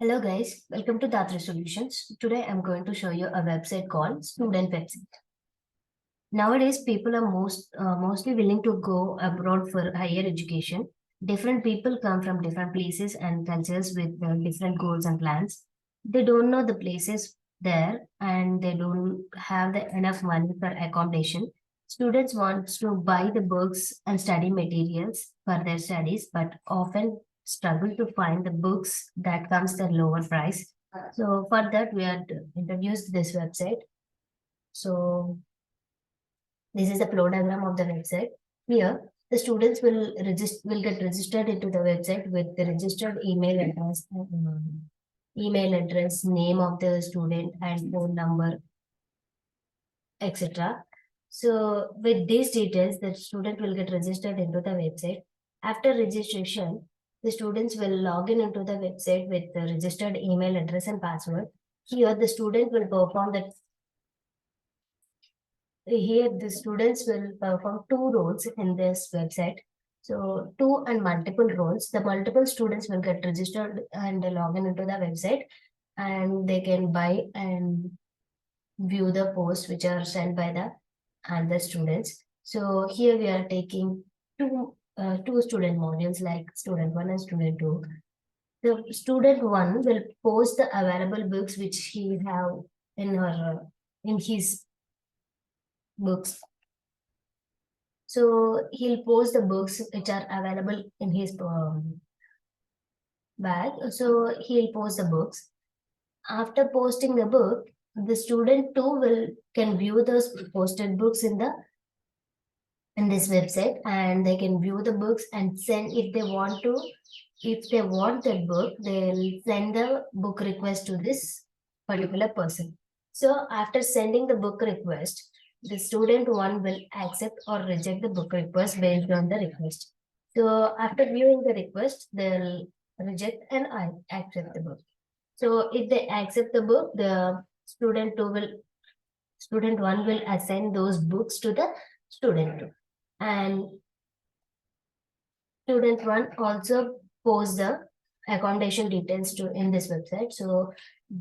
Hello guys, welcome to DHAATRI Solutions. Today I'm going to show you a website called Student Website. Nowadays, people are mostly willing to go abroad for higher education. Different people come from different places and cultures with different goals and plans. They don't know the places there and they don't have enough money for accommodation. Students want to buy the books and study materials for their studies, but often struggle to find the books that comes at lower price. So for that, we had introduced this website. So this is the flow diagram of the website. Here, the students will get registered into the website with the registered email address, name of the student, and phone number, etc. So with these details, the student will get registered into the website. After registration, the students will log in into the website with the registered email address and password. Here, the student will perform the Here, the students will perform two roles in this website. So, two and multiple roles. The multiple students will get registered and log in into the website, and they can buy and view the posts which are sent by the other students. So, here we are taking two student modules like student one and student two. The student one will post the available books which he have in his books. So he'll post the books which are available in his bag. So he'll post the books. After posting the book, the student too will can view those posted books in this website, and they can view the books and send if they want that book, they'll send the book request to this particular person. So after sending the book request, the student one will accept or reject the book request based on the request. So after viewing the request, they'll reject and accept the book. So if they accept the book, the student one will assign those books to the student two. And student one also posts the accommodation details to in this website. So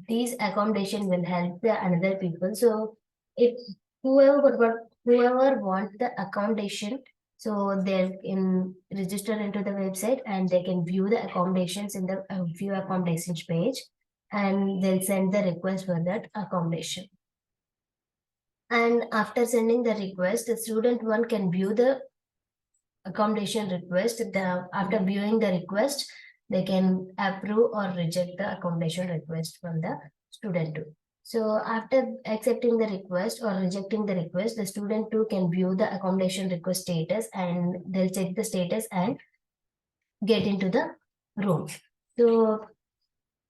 these accommodation will help the another people. So if whoever wants the accommodation, so they can register into the website and they can view the accommodations in the view accommodations page, and they'll send the request for that accommodation. And after sending the request, the student one can view the accommodation request. After viewing the request, they can approve or reject the accommodation request from the student two. So after accepting the request or rejecting the request, the student two can view the accommodation request status, and they'll check the status and get into the room. So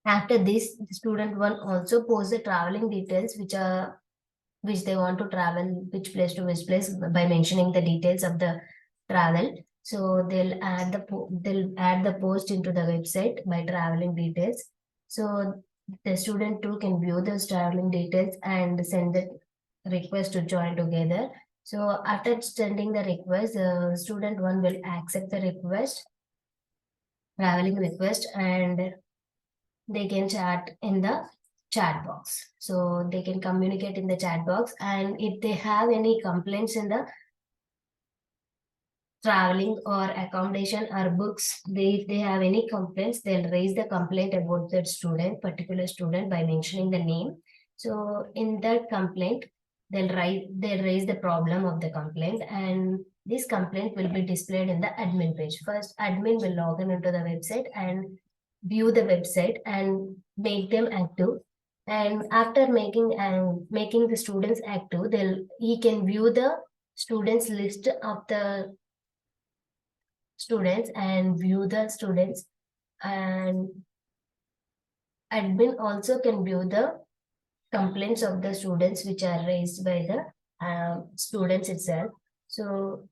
after this, the student one also posts the traveling details which they want to travel, which place to which place, by mentioning the details of the travel. So they'll add the post into the website by traveling details. So the student too can view those traveling details and send the request to join together. So after sending the request, the student one will accept the traveling request, and they can chat in the chat box. So they can communicate in the chat box, and if they have any complaints in the traveling or accommodation or books, if they have any complaints, they'll raise the complaint about that particular student, by mentioning the name. So in that complaint, they'll raise the problem of the complaint, and this complaint will be displayed in the admin page. First, admin will log in into the website and view the website and make them active. And after making the students active, he can view the students list of the students and view the students, and admin also can view the complaints of the students which are raised by the students itself. So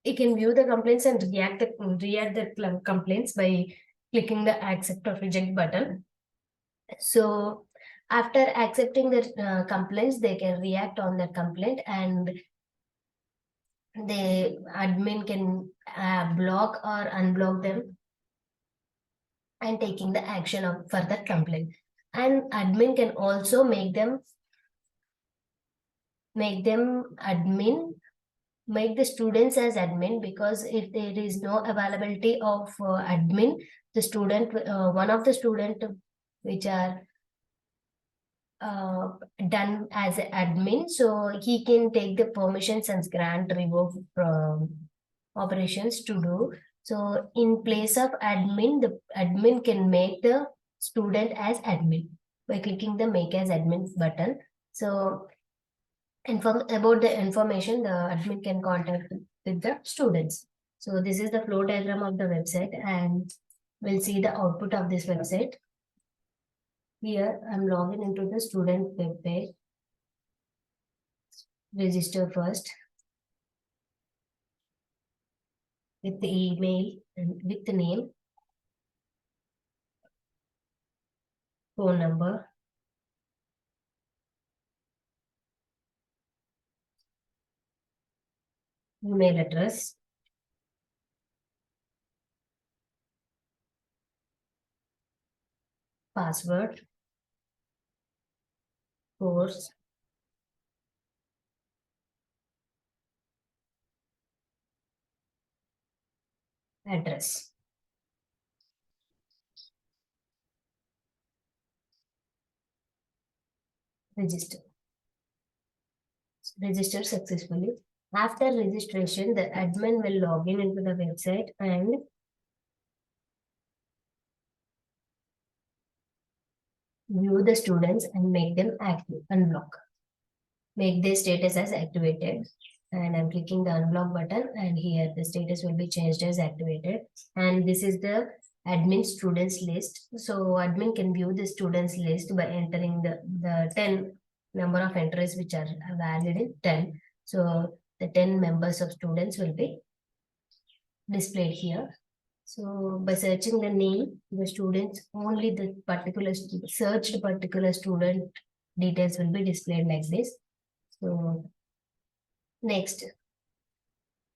you can view the complaints and react the complaints by clicking the accept or reject button. So after accepting the complaints, they can react on the complaint, and the admin can block or unblock them. and taking the action of further complaint. And admin can also make the students as admin, because if there is no availability of admin, the student one of the student which are uh, done as an admin, so he can take the permissions and grant revoke operations to do. So in place of admin, the admin can make the student as admin by clicking the make as admin button. So about the information, the admin can contact with the students. So this is the flow diagram of the website, and we'll see the output of this website. Here I'm logging into the student web page. Register first with the email and with the name, phone number, email address, password, course, address. Register. Register successfully. After registration, the admin will log in into the website and view the students and make them active, unblock. Make their status as activated. And I'm clicking the unblock button, and here the status will be changed as activated. And this is the admin students list. So admin can view the students list by entering the 10 number of entries which are valid in 10. So the 10 members of students will be displayed here. So by searching the name, the students, only the particular searched particular student details will be displayed like this. So next,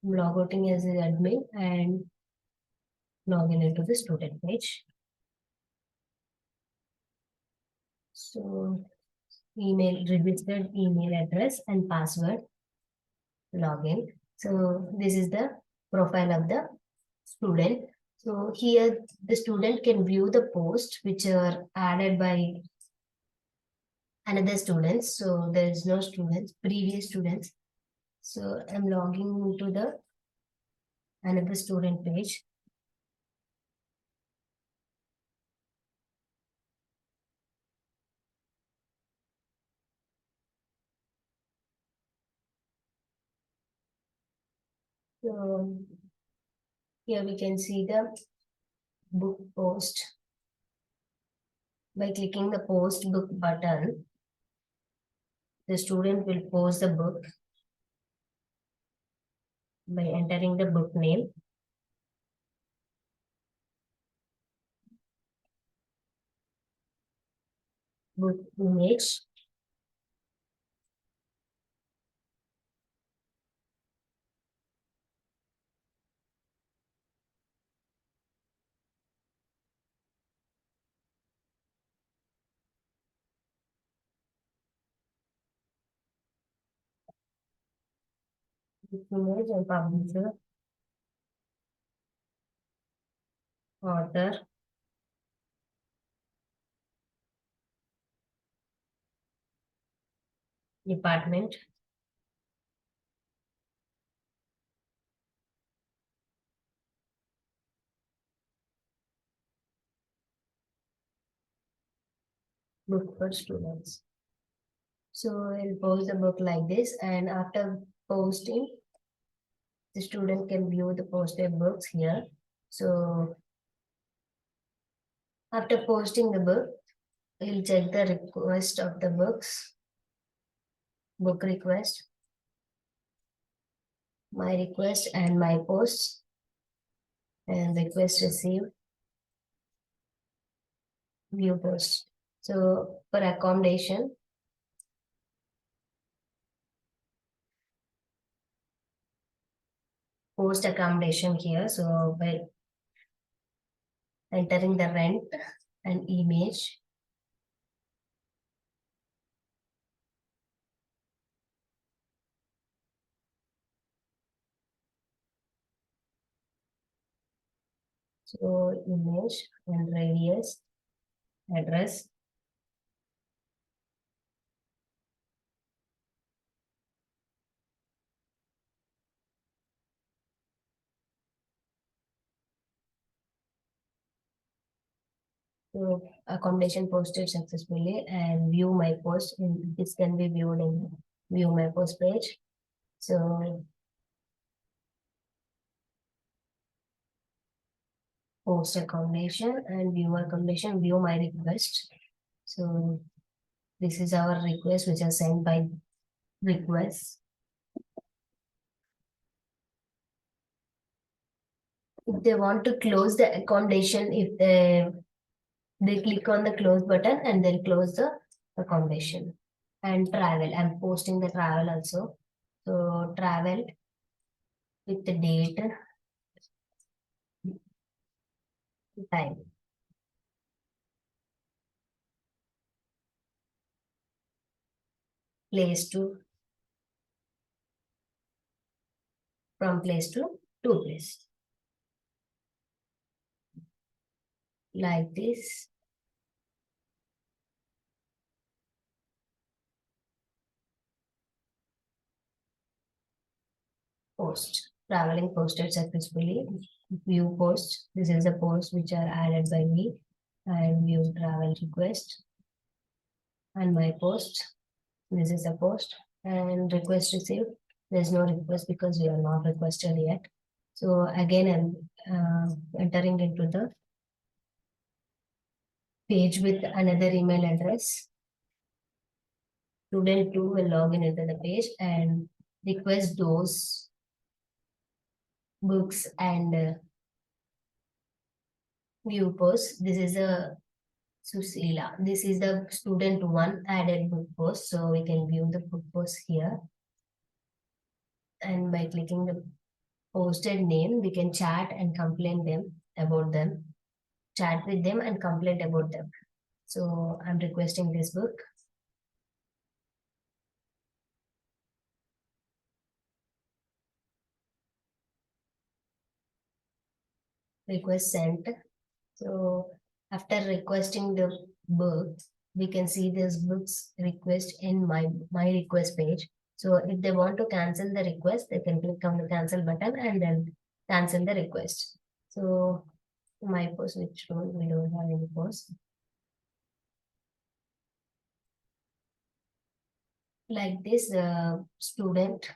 I'm logging as an admin and login into the student page. So email, registered email address and password, login. So this is the profile of the student. So here the student can view the posts which are added by another students. So there is no students, previous students. So I'm logging into the another student page. So here we can see the book post. By clicking the post book button, the student will post the book by entering the book name, book image, book image and publisher, author, department, book for students. So I'll post the book like this, and after posting, the student can view the posted books here. So after posting the book, we'll check the request of the books, book request, my request and my posts, and request received, view post. So for accommodation, post accommodation here. So by entering the rent and image. So image and radius, address. So accommodation posted successfully and view my post. This can be viewed in view my post page. So post accommodation and view accommodation, view my request. So this is our request which are sent by request. If they want to close the accommodation, if they click on the close button and they'll close the accommodation. And travel, I'm posting the travel also. So travel with the date, time, place to, from place to place. Like this. Post. Traveling posted successfully. View post. This is the post which are added by me. And view travel request. And my post. This is a post. And request received. There's no request because we are not requested yet. So again, I'm entering into the page with another email address. Student 2 will log in into the page and request those books and view post. This is a Susila. This is the student 1 added book post. So we can view the book post here. And by clicking the posted name, we can chat and complain them about them. Chat with them and complain about them. So I'm requesting this book. Request sent. So after requesting the book, we can see this book's request in my request page. So if they want to cancel the request, they can click on the cancel button and then cancel the request. So my post, which one we don't have any post. Like this, student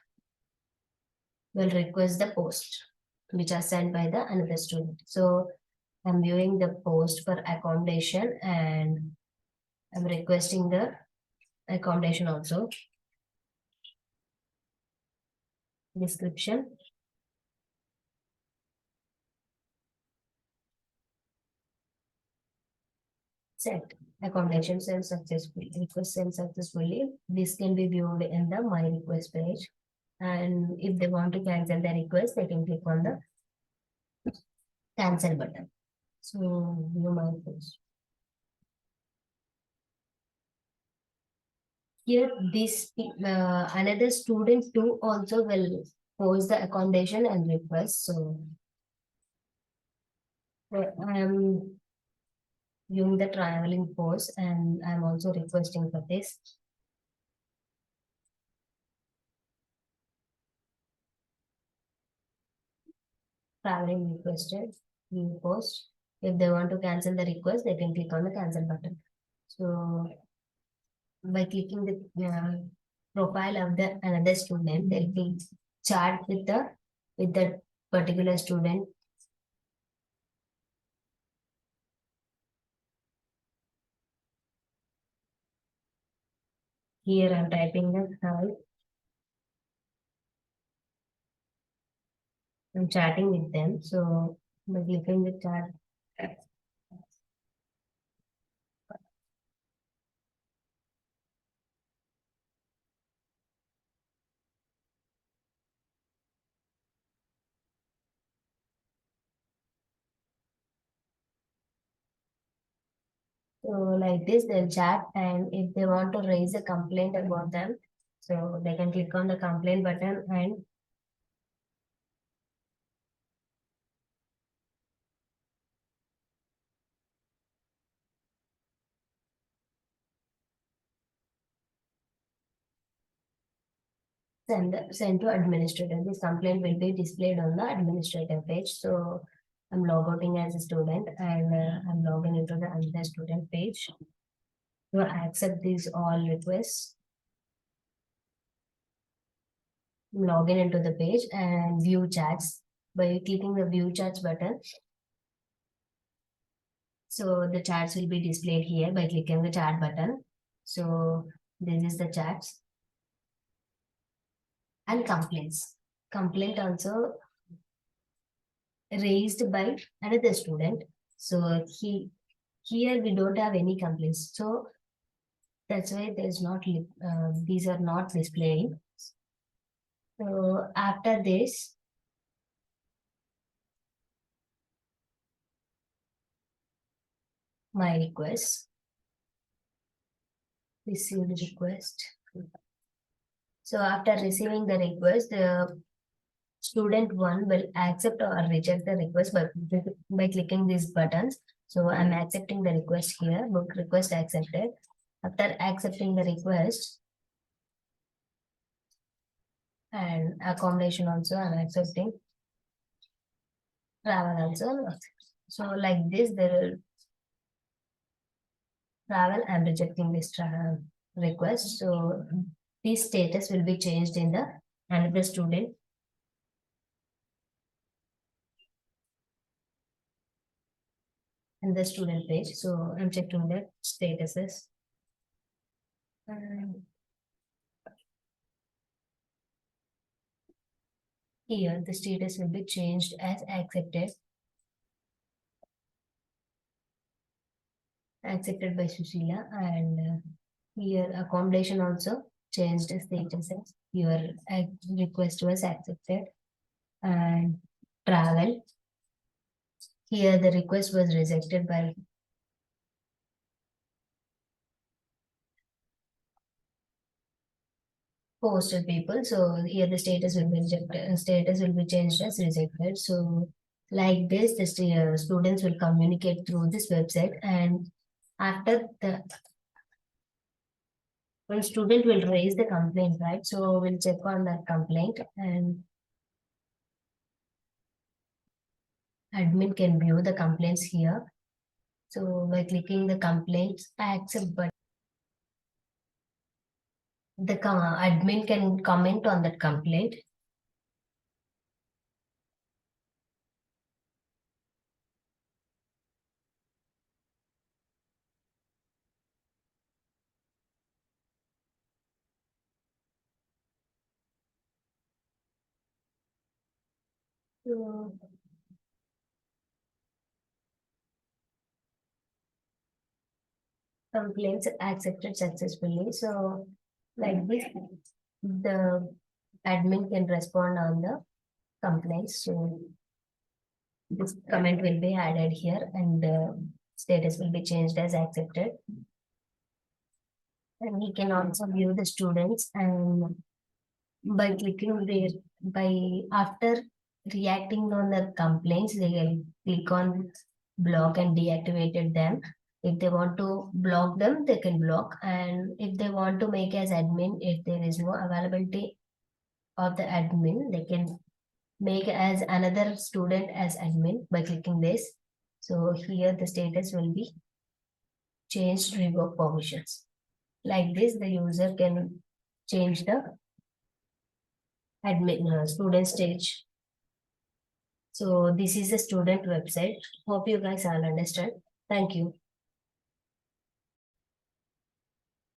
will request the post, which are sent by the another student. So I'm viewing the post for accommodation and I'm requesting the accommodation also. Description. Set. Accommodation sent successfully. Request sent successfully. This can be viewed in the my request page. And if they want to cancel the request, they can click on the cancel button. So view my post. Here, this another student too also will post the accommodation and request. So I am viewing the traveling post and I'm also requesting for this. Traveling requested, view post. If they want to cancel the request, they can click on the cancel button. So by clicking the profile of the another student, they'll be chat with the particular student. Here I'm typing the hi. I'm chatting with them. So by clicking the chat, So like this, they'll chat, and if they want to raise a complaint about them, so they can click on the complaint button and send to administrator. This complaint will be displayed on the administrator page. So I'm logging as a student, and I'm logging into the another student page to accept these all requests. I'm logging into the page and view chats by clicking the view chats button. So the chats will be displayed here by clicking the chat button. So this is the chats and complaints. Complaint also raised by another student. So here we don't have any complaints. So that's why there's not these are not displaying. So after this, my request, received request. So after receiving the request, the student one will accept or reject the request by clicking these buttons. So I'm accepting the request here, book request accepted. After accepting the request and accommodation also, I'm accepting travel also. So like this, there will travel, I'm rejecting this request. So this status will be changed in the another student and the student page. So I'm checking the statuses. And here the status will be changed as accepted by Sushila, and here accommodation also changed status as your request was accepted, and travel, here the request was rejected by postal people. So here the status will be rejected, status will be changed as rejected. So like this, the students will communicate through this website, and after the one student will raise the complaint, right? So we'll check on that complaint, and admin can view the complaints here. So by clicking the complaints, I accept, but the admin can comment on that complaint. So complaints accepted successfully. So like this, the admin can respond on the complaints. So this comment will be added here, and the status will be changed as accepted. And he can also view the students, and by clicking their by after reacting on the complaints, they will click on block and deactivated them. If they want to block them, they can block, and if they want to make as admin, if there is no availability of the admin, they can make as another student as admin by clicking this. So here the status will be changed, revoke permissions. Like this, the user can change the admin student stage. So this is a student website. Hope you guys all understand. Thank you.